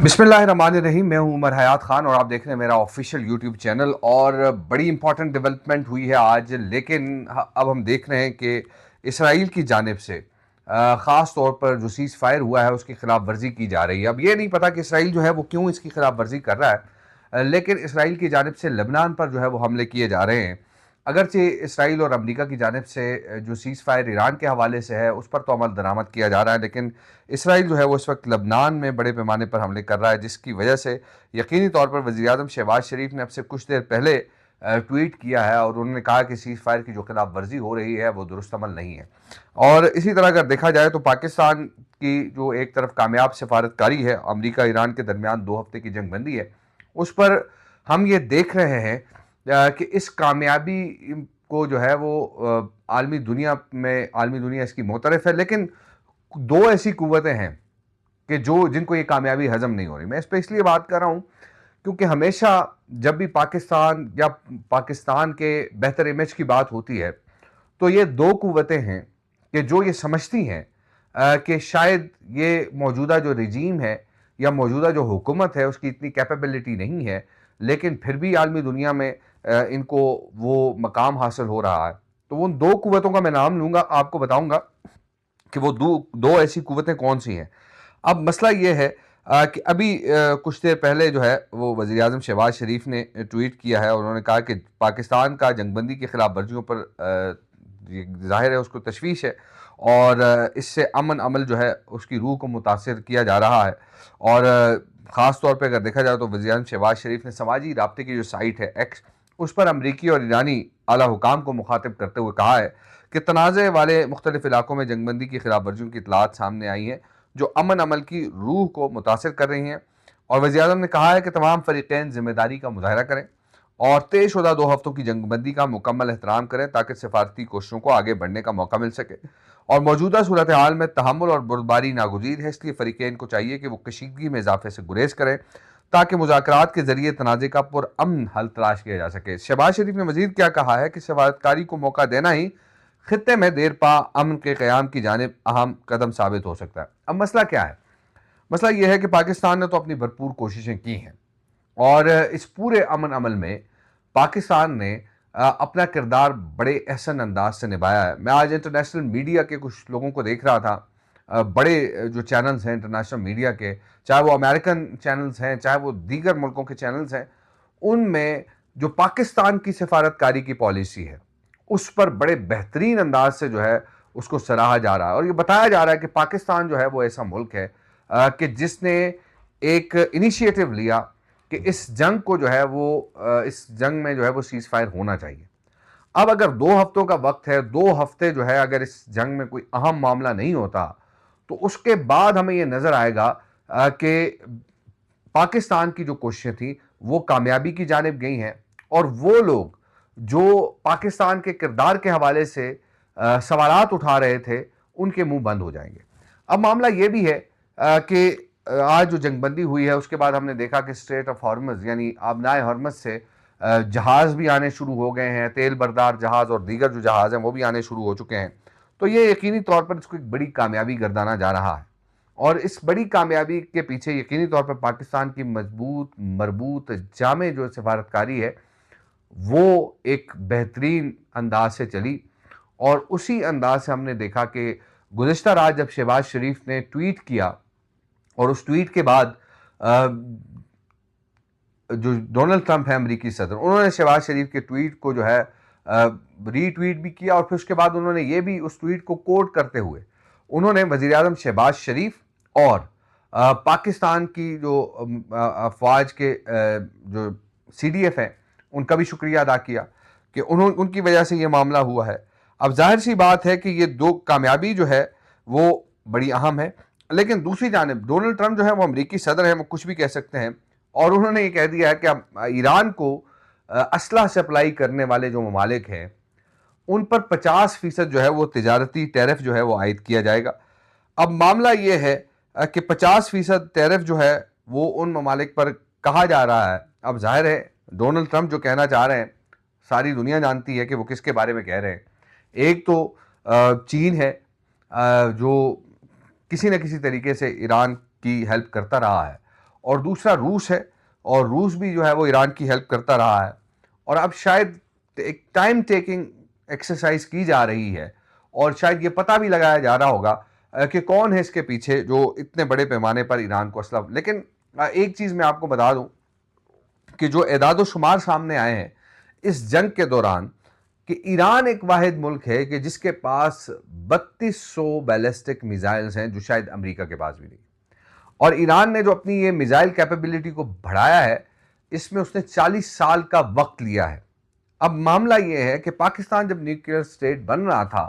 बिस्मिल्लाहिर्रहमानिर्रहीम। मैं हूं उमर हयात खान और आप देख रहे हैं मेरा ऑफिशियल यूट्यूब चैनल। और बड़ी इंपॉर्टेंट डेवलपमेंट हुई है आज, लेकिन अब हम देख रहे हैं कि इसराइल की जानिब से ख़ास तौर पर जो सीज़ फायर हुआ है उसकी खिलाफ वर्जी की जा रही है। अब ये नहीं पता कि इसराइल जो है वो क्यों इसकी खिलाफ वर्जी कर रहा है, लेकिन इसराइल की जानिब से लेबनान पर जो है वो हमले किए जा रहे हैं। अगरचे इसराइल और अमेरिका की जानिब से जो सीज़ फायर ईरान के हवाले से है उस पर तो अमल दरामद किया जा रहा है, लेकिन इसराइल जो है वो इस वक्त लबनान में बड़े पैमाने पर हमले कर रहा है, जिसकी वजह से यकीनी तौर पर वज़ीर-ए-आज़म शहबाज शरीफ ने अब से कुछ देर पहले ट्वीट किया है और उन्होंने कहा कि सीज़ फायर की जो खिलाफ वर्जी हो रही है वो दुरुस्त अमल नहीं है। और इसी तरह अगर देखा जाए तो पाकिस्तान की जो एक तरफ कामयाब सफारतकारी है, अमेरिका ईरान के दरमियान 2 हफ्ते की जंगबंदी है, उस पर हम ये देख रहे हैं कि इस कामयाबी को जो है वो आलमी दुनिया इसकी मोतरफ़ है, लेकिन 2 ऐसी कुव्वतें हैं कि जो जिनको ये कामयाबी हज़म नहीं हो रही। मैं इस पे इसलिए बात कर रहा हूँ क्योंकि हमेशा जब भी पाकिस्तान या पाकिस्तान के बेहतर इमेज की बात होती है, तो ये 2 कुव्वतें हैं कि जो ये समझती हैं कि शायद ये मौजूदा जो रिजीम है या मौजूदा जो हुकूमत है उसकी इतनी कैपेबिलिटी नहीं है, लेकिन फिर भी आलमी दुनिया में इनको वो मकाम हासिल हो रहा है। तो उन 2 कुव्वतों का मैं नाम लूँगा, आपको बताऊँगा कि वो दो ऐसी कुव्वतें कौन-सी हैं। अब मसला ये है कि अभी कुछ देर पहले जो है वो वज़ीर-ए-आज़म शहबाज शरीफ ने ट्वीट किया है और उन्होंने कहा कि पाकिस्तान का जंगबंदी की खिलाफ वर्जियों पर ये ज़ाहिर है उसको तशवीश है और इससे अमन अमल जो है उसकी रूह को मुतासिर किया जा रहा है। और ख़ास तौर पे अगर देखा जाए तो वज़ीर-ए-आज़म शहबाज शरीफ ने समाजी राब्ते की जो साइट है एक्स, उस पर अमरीकी और ईरानी आला हुकाम को मुखातिब करते हुए कहा है कि तनाज़े वाले मुख्तलिफ इलाकों में जंगबंदी की खिलाफ वर्जियों की इतलात सामने आई हैं जो अमन अमल की रूह को मुतासिर कर रही हैं। और वज़ीर-ए-आज़म ने कहा है कि तमाम फ़रीक़ैन ज़िम्मेदारी का मुज़ाहरा करें और तयशुदा 2 हफ्तों की जंगबंदी का मुकम्मल एहतराम करें ताकि सफारती कोशिशों को आगे बढ़ने का मौका मिल सके। और मौजूदा सूरत हाल में तहम्मुल और बर्दारी नागुज़ीर है, इसलिए फ़रीक़ैन को चाहिए कि वो कशीदगी में इजाफ़े से गुरेज़ करें ताकि मुज़ाकरात के ज़रिए तनाज़े का पुरअमन हल तलाश किया जा सके। शहबाज शरीफ ने मज़ीद क्या कहा है कि सफारतकारी को मौका देना ही खित्ते में देर पा अमन के क़याम की जानिब अहम कदम साबित हो सकता है। अब मसला क्या है? मसला यह है कि पाकिस्तान ने तो अपनी भरपूर कोशिशें की हैं और इस पूरे अमन अमल में पाकिस्तान ने अपना किरदार बड़े अहसन अंदाज से निभाया है। मैं आज इंटरनेशनल मीडिया के कुछ लोगों को देख रहा था, बड़े जो चैनल्स हैं इंटरनेशनल मीडिया के, चाहे वो अमेरिकन चैनल्स हैं, चाहे वो दीगर मुल्कों के चैनल्स हैं, उनमें जो पाकिस्तान की सफारतकारी की पॉलिसी है उस पर बड़े बेहतरीन अंदाज से जो है उसको सराहा जा रहा है और ये बताया जा रहा है कि पाकिस्तान जो है वो ऐसा मुल्क है कि जिसने एक इनिशिएटिव लिया कि इस जंग को जो है वो इस जंग में जो है वो सीज़ फायर होना चाहिए। अब अगर 2 हफ्तों का वक्त है, 2 हफ्ते जो है अगर इस जंग में कोई अहम मामला नहीं होता, तो उसके बाद हमें ये नज़र आएगा कि पाकिस्तान की जो कोशिशें थी वो कामयाबी की जानिब गई हैं और वो लोग जो पाकिस्तान के किरदार के हवाले से सवालात उठा रहे थे उनके मुंह बंद हो जाएंगे। अब मामला ये भी है कि आज जो जंगबंदी हुई है उसके बाद हमने देखा कि स्ट्रेट ऑफ हॉर्मज़ यानी आबनाए हॉर्मज़ से जहाज़ भी आने शुरू हो गए हैं, तेल बरदार जहाज़ और दीगर जो जहाज़ हैं वो भी आने शुरू हो चुके हैं। तो ये यकीनी तौर पर इसको एक बड़ी कामयाबी गर्दाना जा रहा है और इस बड़ी कामयाबी के पीछे यकीनी तौर पर पाकिस्तान की मजबूत मरबूत जामे जो सफारतकारी है वो एक बेहतरीन अंदाज से चली। और उसी अंदाज से हमने देखा कि गुज़िश्ता रात जब शहबाज शरीफ ने ट्वीट किया और उस ट्वीट के बाद जो डोनाल्ड ट्रंप है अमेरिकी सदर, उन्होंने शहबाज शरीफ के ट्वीट को जो है रीट्वीट भी किया और फिर उसके बाद उन्होंने ये भी उस ट्वीट को कोट करते हुए उन्होंने वज़ीर-ए-आज़म शहबाज शरीफ और पाकिस्तान की जो अफ़वाज के जो CDF हैं उनका भी शुक्रिया अदा किया कि उनकी वजह से ये मामला हुआ है। अब ज़ाहिर सी बात है कि ये 2 कामयाबी जो है वो बड़ी अहम है, लेकिन दूसरी जानिब डोनाल्ड ट्रंप जो है वो अमेरिकी सदर हैं, वो कुछ भी कह सकते हैं और उन्होंने ये कह दिया है कि अब ईरान को असलहा सप्लाई करने वाले जो ममालिक हैं उन पर 50% जो है वो तिजारती टैरिफ जो है वो आयद किया जाएगा। अब मामला ये है कि 50% टैरिफ जो है वो उन ममालिक पर कहा जा रहा है। अब जाहिर है डोनाल्ड ट्रंप जो कहना चाह रहे हैं सारी दुनिया जानती है कि वो किसके बारे में कह रहे हैं। एक तो चीन है जो किसी न किसी तरीके से ईरान की हेल्प करता रहा है और दूसरा रूस है, और रूस भी जो है वो ईरान की हेल्प करता रहा है। और अब शायद एक टाइम टेकिंग एक्सरसाइज की जा रही है, और शायद ये पता भी लगाया जा रहा होगा कि कौन है इसके पीछे जो इतने बड़े पैमाने पर ईरान को असला। लेकिन एक चीज़ मैं आपको बता दूं कि जो एदाद शुमार सामने आए हैं इस जंग के दौरान, कि ईरान एक वाहिद मुल्क है कि जिसके पास 3200 बैलिस्टिक मिसाइल्स हैं, जो शायद अमेरिका के पास भी नहीं। और ईरान ने जो अपनी ये मिसाइल कैपेबिलिटी को बढ़ाया है, इसमें उसने 40 साल का वक्त लिया है। अब मामला ये है कि पाकिस्तान जब न्यूक्लियर स्टेट बन रहा था,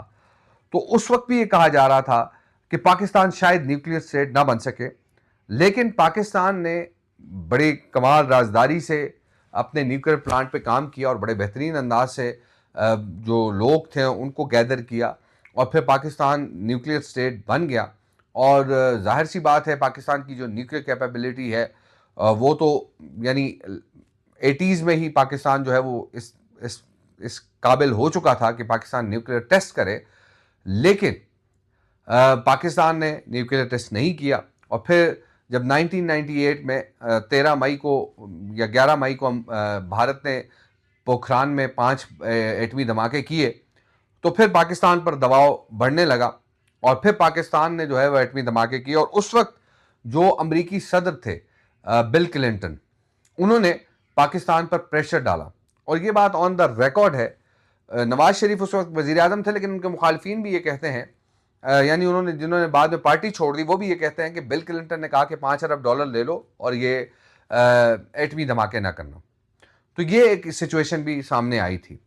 तो उस वक्त भी ये कहा जा रहा था कि पाकिस्तान शायद न्यूक्लियर स्टेट ना बन सके, लेकिन पाकिस्तान ने बड़ी कमाल राजदारी से अपने न्यूक्लियर प्लांट पे काम किया और बड़े बेहतरीन अंदाज से जो लोग थे उनको गैदर किया, और फिर पाकिस्तान न्यूक्लियर स्टेट बन गया। और जाहिर सी बात है, पाकिस्तान की जो न्यूक्लियर कैपेबिलिटी है वो तो यानी 80s में ही पाकिस्तान जो है वो इस काबिल हो चुका था कि पाकिस्तान न्यूक्लियर टेस्ट करे। लेकिन पाकिस्तान ने न्यूक्लियर टेस्ट नहीं किया, और फिर जब 1998 में 13 मई को या 11 मई को भारत ने पोखरान में 5 एटमी धमाके किए, तो फिर पाकिस्तान पर दबाव बढ़ने लगा, और फिर पाकिस्तान ने जो है वह एटमी धमाके किए। और उस वक्त जो अमरीकी सदर थे बिल क्लिंटन, उन्होंने पाकिस्तान पर प्रेशर डाला, और ये बात ऑन द रिकॉर्ड है। नवाज शरीफ उस वक्त वजीर आजम थे, लेकिन उनके मुखालफिन भी ये कहते हैं, यानी जिन्होंने बाद में पार्टी छोड़ दी, वो भी ये कहते हैं कि बिल क्लिंटन ने कहा कि $5 अरब ले लो और ये एटमी धमाके ना करना। तो ये एक सिचुएशन भी सामने आई थी।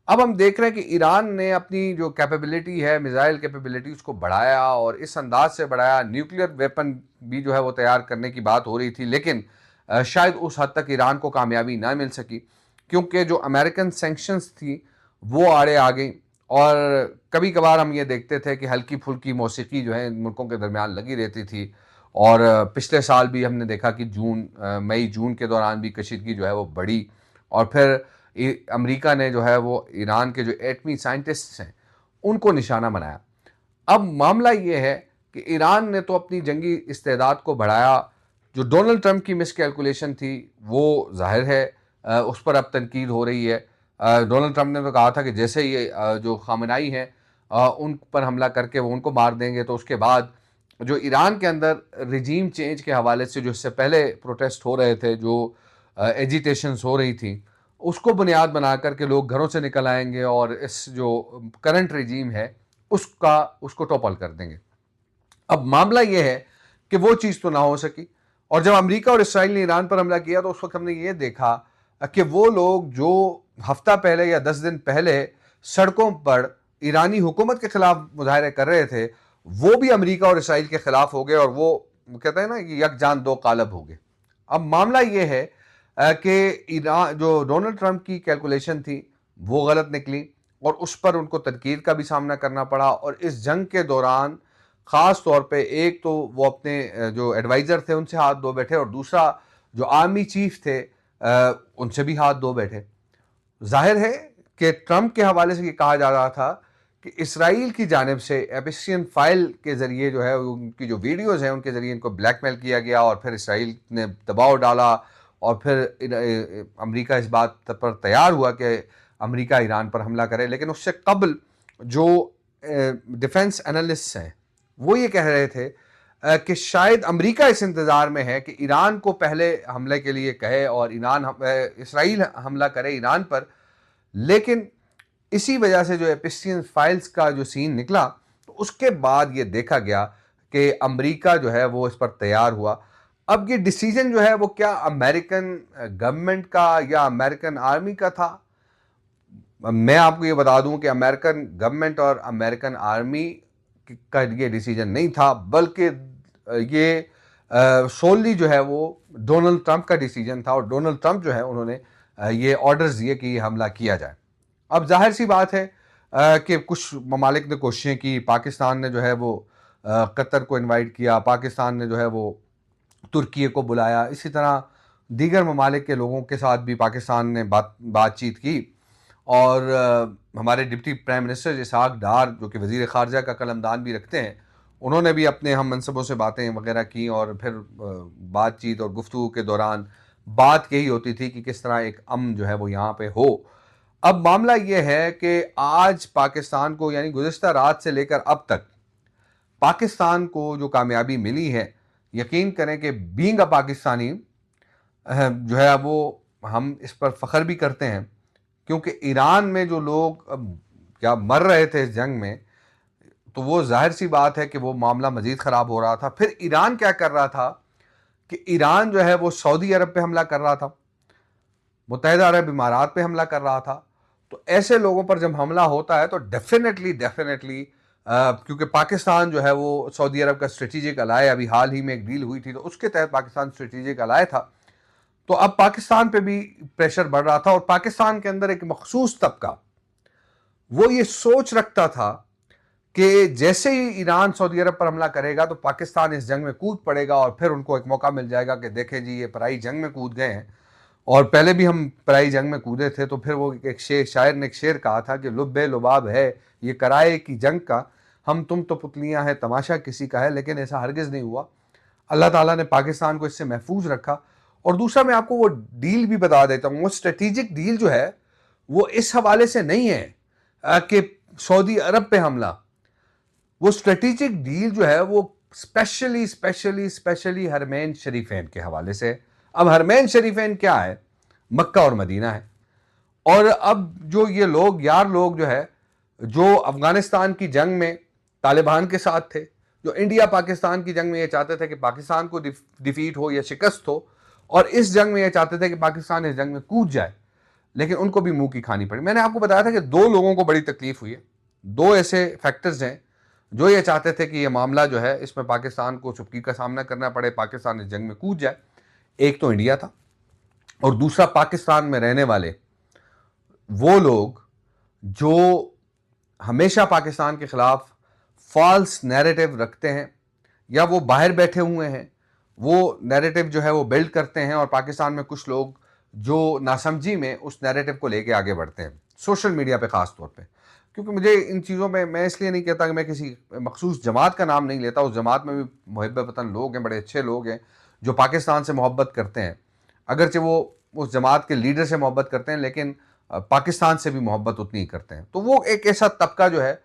अब हम देख रहे हैं कि ईरान ने अपनी जो कैपेबिलिटी है, मिसाइल कैपेबिलिटी, उसको बढ़ाया, और इस अंदाज से बढ़ाया। न्यूक्लियर वेपन भी जो है वो तैयार करने की बात हो रही थी, लेकिन शायद उस हद तक ईरान को कामयाबी ना मिल सकी, क्योंकि जो अमेरिकन सैंक्शंस थी वो आड़े आ गई। और कभी कभार हम ये देखते थे कि हल्की फुल्की मौसीकी जो है इन मुल्कों के दरमियान लगी रहती थी। और पिछले साल भी हमने देखा कि मई जून के दौरान भी कशीदगी जो है वो बढ़ी, और फिर अमेरिका ने जो है वो ईरान के जो एटमी साइंटिस्ट्स हैं उनको निशाना बनाया। अब मामला ये है कि ईरान ने तो अपनी जंगी इस्तेदाद को बढ़ाया। जो डोनाल्ड ट्रंप की मिस कैलकुलेशन थी वो जाहिर है उस पर अब तनकीद हो रही है। डोनाल्ड ट्रंप ने तो कहा था कि जैसे ये जो खामनाई हैं उन पर हमला करके वो उनको मार देंगे, तो उसके बाद जो ईरान के अंदर रिजीम चेंज के हवाले से जो इससे पहले प्रोटेस्ट हो रहे थे, जो एजिटेशंस हो रही थी, उसको बुनियाद बना करके लोग घरों से निकल आएंगे और इस जो करंट रिजीम है उसको टॉपल कर देंगे। अब मामला ये है कि वो चीज़ तो ना हो सकी। और जब अमेरिका और इसराइल ने ईरान पर हमला किया, तो उस वक्त हमने ये देखा कि वो लोग जो हफ्ता पहले या 10 दिन पहले सड़कों पर ईरानी हुकूमत के खिलाफ मुजाहरे कर रहे थे, वो भी अमेरिका और इसराइल के खिलाफ हो गए, और वो कहते हैं ना कि यक जान दो कालब हो गए। अब मामला ये है कि ईरान जो डोनाल्ड ट्रंप की कैलकुलेशन थी वो गलत निकली, और उस पर उनको तनकीद का भी सामना करना पड़ा। और इस जंग के दौरान ख़ास तौर पे एक तो वो अपने जो एडवाइज़र थे उनसे हाथ धो बैठे, और दूसरा जो आर्मी चीफ थे उनसे भी हाथ धो बैठे। जाहिर है कि ट्रंप के हवाले से ये कहा जा रहा था कि इसराइल की जानिब से एपिसियन फाइल के ज़रिए जो है उनकी जो वीडियोज़ हैं उनके ज़रिए इनको ब्लैकमेल किया गया, और फिर इसराइल ने दबाव डाला, और फिर अमेरिका इस बात पर तैयार हुआ कि अमेरिका ईरान पर हमला करे। लेकिन उससे कबल जो डिफेंस एनालिस्ट्स हैं वो ये कह रहे थे कि शायद अमेरिका इस इंतज़ार में है कि ईरान को पहले हमले के लिए कहे और इसराइल हमला करे ईरान पर। लेकिन इसी वजह से जो एपिस्टियन फाइल्स का जो सीन निकला, तो उसके बाद ये देखा गया कि अमेरिका जो है वो इस पर तैयार हुआ। अब ये डिसीजन जो है वो क्या अमेरिकन गवर्नमेंट का या अमेरिकन आर्मी का था? मैं आपको ये बता दूं कि अमेरिकन गवर्नमेंट और अमेरिकन आर्मी का ये डिसीजन नहीं था, बल्कि ये सोली जो है वो डोनाल्ड ट्रंप का डिसीजन था, और डोनाल्ड ट्रंप जो है उन्होंने ये ऑर्डर्स दिए कि ये हमला किया जाए। अब जाहिर सी बात है कि कुछ ममालिक ने कोशिशें की, पाकिस्तान ने जो है वो कतर को इनवाइट किया, पाकिस्तान ने जो है वो तुर्की को बुलाया, इसी तरह दीगर ममालिक के लोगों के साथ भी पाकिस्तान ने बातचीत की। और हमारे डिप्टी प्राइम मिनिस्टर इसहाक डार, जो कि वज़ीर ख़ारजा का कलमदान भी रखते हैं, उन्होंने भी अपने हम मनसबों से बातें वगैरह की और फिर बातचीत और गुफ्तगू के दौरान बात यही होती थी कि किस तरह एक अमन जो है वो यहाँ पे हो। अब मामला ये है कि आज पाकिस्तान को, यानी गुज़िश्ता रात से लेकर अब तक पाकिस्तान को जो कामयाबी मिली है, यकीन करें कि बीइंग अ पाकिस्तानी जो है वो हम इस पर फ़ख्र भी करते हैं, क्योंकि ईरान में जो लोग क्या मर रहे थे इस जंग में, तो वो ज़ाहिर सी बात है कि वो मामला मज़ीद ख़राब हो रहा था। फिर ईरान क्या कर रहा था कि ईरान जो है वो सऊदी अरब पे हमला कर रहा था, मुत्तहिदा अरब इमारात पे हमला कर रहा था। तो ऐसे लोगों पर जब हमला होता है तो डेफिनेटली क्योंकि पाकिस्तान जो है वो सऊदी अरब का स्ट्रेटेजिक अलाय, अभी हाल ही में एक डील हुई थी तो उसके तहत पाकिस्तान स्ट्रेटेजिक अलाय था। तो अब पाकिस्तान पे भी प्रेशर बढ़ रहा था और पाकिस्तान के अंदर एक मखसूस तबका वो ये सोच रखता था कि जैसे ही ईरान सऊदी अरब पर हमला करेगा तो पाकिस्तान इस जंग में कूद पड़ेगा और फिर उनको एक मौका मिल जाएगा कि देखें जी ये पराई जंग में कूद गए हैं और पहले भी हम पराई जंग में कूदे थे। तो फिर वो एक शायर ने एक शेर कहा था कि लुब्बे लुबाब है ये कराए की जंग का, हम तुम तो पुतलियां हैं तमाशा किसी का है, लेकिन ऐसा हरगिज़ नहीं हुआ। अल्लाह ताला ने पाकिस्तान को इससे महफूज रखा। और दूसरा मैं आपको वो डील भी बता देता हूँ, वो स्ट्रेटेजिक डील जो है वो इस हवाले से नहीं है कि सऊदी अरब पे हमला। वो स्ट्रेटेजिक डील जो है वो स्पेशली हरमैन शरीफैन के हवाले से। अब हरमैन शरीफैन क्या है? मक्का और मदीना है। और अब जो ये लोग यार लोग जो है, जो अफगानिस्तान की जंग में तालिबान के साथ थे, जो इंडिया पाकिस्तान की जंग में ये चाहते थे कि पाकिस्तान को डिफीट हो या शिकस्त हो, और इस जंग में ये चाहते थे कि पाकिस्तान इस जंग में कूद जाए, लेकिन उनको भी मुंह की खानी पड़ी। मैंने आपको बताया था कि दो लोगों को बड़ी तकलीफ हुई है। दो ऐसे फैक्टर्स हैं जो ये चाहते थे कि ये मामला जो है इसमें पाकिस्तान को चुपकी का सामना करना पड़े, पाकिस्तान इस जंग में कूद जाए। एक तो इंडिया था और दूसरा पाकिस्तान में रहने वाले वो लोग जो हमेशा पाकिस्तान के खिलाफ फॉल्स नैरेटिव रखते हैं, या वो बाहर बैठे हुए हैं, वो नैरेटिव जो है वो बिल्ड करते हैं, और पाकिस्तान में कुछ लोग जो नासमझी में उस नैरेटिव को लेके आगे बढ़ते हैं सोशल मीडिया पे ख़ास तौर पे। क्योंकि मुझे इन चीज़ों में, मैं इसलिए नहीं कहता कि मैं किसी मखसूस जमात का नाम नहीं लेता, उस जमात में भी मुहिब वतन लोग हैं, बड़े अच्छे लोग हैं जो पाकिस्तान से मोहब्बत करते हैं, अगरचे वो उस जमात के लीडर से मोहब्बत करते हैं लेकिन पाकिस्तान से भी मोहब्बत उतनी ही करते हैं। तो वो एक ऐसा तबका जो है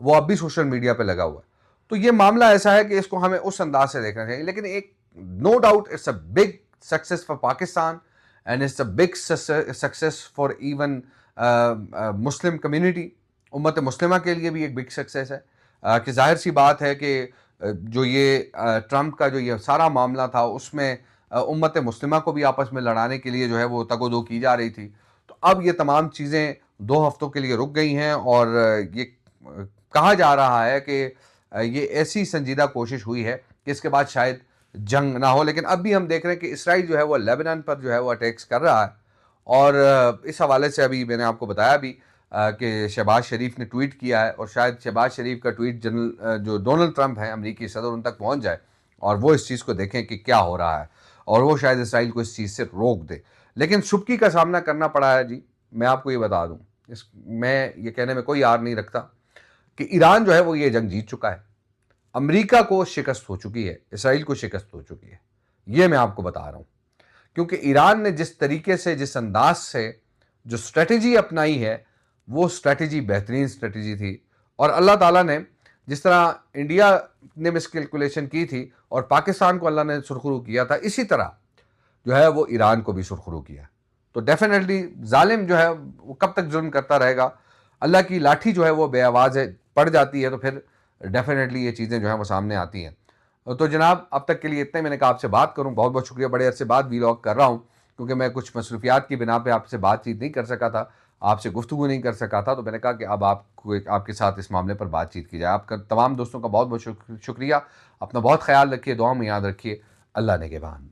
वो अब भी सोशल मीडिया पे लगा हुआ है। तो ये मामला ऐसा है कि इसको हमें उस अंदाज से देखना चाहिए। लेकिन एक no doubt it's a big success for Pakistan and it's a big success for even Muslim community. उम्मत मुस्लिमा के लिए भी एक बिग सक्सेस है कि जाहिर सी बात है कि जो ये ट्रंप का जो ये सारा मामला था उसमें उम्मत मुस्लिमा को भी आपस में लड़ाने के लिए जो है वो तगोदो की जा रही थी। तो अब ये तमाम चीज़ें 2 हफ्तों के लिए रुक गई हैं और ये कहा जा रहा है कि ये ऐसी संजीदा कोशिश हुई है कि इसके बाद शायद जंग ना हो। लेकिन अब भी हम देख रहे हैं कि इसराइल जो है वो लेबनान पर जो है वो अटैक्स कर रहा है। और इस हवाले से अभी मैंने आपको बताया भी कि शहबाज शरीफ ने ट्वीट किया है, और शायद शहबाज शरीफ का ट्वीट जो डोनाल्ड ट्रंप हैं अमरीकी सदर, उन तक पहुंच जाए और वो इस चीज़ को देखें कि क्या हो रहा है, और वो शायद इसराइल को इस चीज़ से रोक दे। लेकिन शुबकी का सामना करना पड़ा है जी। मैं आपको ये बता दूं, मैं ये कहने में कोई यार नहीं रखता कि ईरान जो है वो ये जंग जीत चुका है, अमेरिका को शिकस्त हो चुकी है, इसराइल को शिकस्त हो चुकी है। ये मैं आपको बता रहा हूं, क्योंकि ईरान ने जिस तरीके से, जिस अंदाज से जो स्ट्रेटजी अपनाई है, वो स्ट्रेटजी बेहतरीन स्ट्रेटजी थी। और अल्लाह ताला ने जिस तरह इंडिया ने मिसकैलकुलेशन की थी और पाकिस्तान को अल्लाह ने सुरखरू किया था, इसी तरह जो है वो ईरान को भी सुरखरू किया। तो डेफिनेटली जालिम जो है वो कब तक जुल्म करता रहेगा? अल्लाह की लाठी जो है वो बेआवाज़ पड़ जाती है, तो फिर डेफिनेटली ये चीज़ें जो हैं वो सामने आती हैं। तो जनाब अब तक के लिए इतना ही। मैंने कहा आपसे बात करूं, बहुत बहुत शुक्रिया। बड़े अरसे बाद वीलॉग कर रहा हूं क्योंकि मैं कुछ मसरूफियात की बिना पे आपसे बातचीत नहीं कर सका था, आपसे गुफ्तगू नहीं कर सका था। तो मैंने कहा कि अब आपको आपके साथ इस मामले पर बातचीत की जाए। आपका तमाम दोस्तों का बहुत बहुत शुक्रिया। अपना बहुत ख्याल रखिए, दुआ में याद रखिए। अल्लाह निगहबान।